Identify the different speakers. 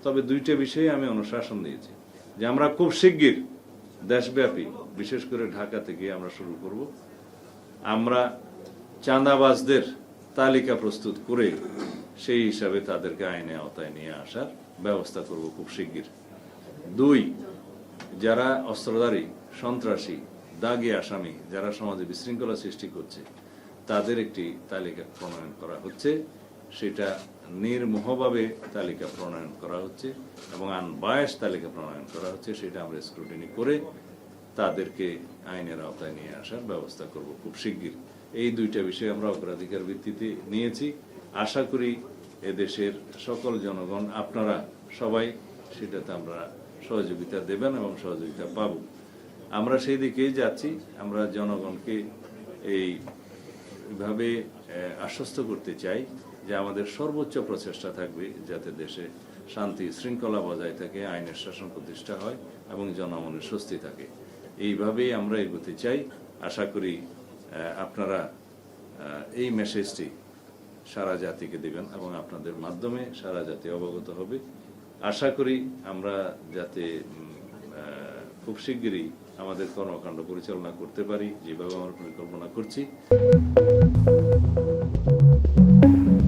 Speaker 1: তবে দুইটা বিষয়ে আমি অনুশাসন দিয়েছি যে আমরা খুব শিগগির দেশব্যাপী বিশেষ করে ঢাকা থেকে আমরা শুরু করব। আমরা চাঁদাবাজদের তালিকা প্রস্তুত করে সেই হিসাবে তাদেরকে আইনে আওতায় নিয়ে আসার ব্যবস্থা করব খুব শিগগির। দুই, যারা অস্ত্রধারী, সন্ত্রাসী, দাগী আসামি, যারা সমাজে বিশৃঙ্খলা সৃষ্টি করছে, তাদের একটি তালিকা প্রণয়ন করা হচ্ছে। সেটা নির্মোহভাবে তালিকা প্রণয়ন করা হচ্ছে এবং আনবায়াস তালিকা প্রণয়ন করা হচ্ছে। সেটা আমরা স্ক্রুটিনি করে তাদেরকে আইনের আওতায় নিয়ে আসার ব্যবস্থা করব খুব শিগগির। এই দুইটা বিষয় আমরা অগ্রাধিকার ভিত্তিতে নিয়েছি। আশা করি এদেশের সকল জনগণ, আপনারা সবাই সেটাতে আমরা সহযোগিতা দেবেন এবং সহযোগিতা পাব। আমরা সেই দিকেই যাচ্ছি। আমরা জনগণকে এইভাবে আশ্বস্ত করতে চাই যে আমাদের সর্বোচ্চ প্রচেষ্টা থাকবে যাতে দেশে শান্তি শৃঙ্খলা বজায় থাকে, আইনের শাসন প্রতিষ্ঠা হয় এবং জনমনের স্বস্তি থাকে। এইভাবেই আমরা এগোতে চাই। আশা করি আপনারা এই মেসেজটি সারা জাতিকে দেবেন এবং আপনাদের মাধ্যমে সারা জাতি অবগত হবে। আশা করি আমরা যাতে খুব শিগগিরই আমাদের কর্মকাণ্ড পরিচালনা করতে পারি যেভাবে আমরা পরিকল্পনা করছি।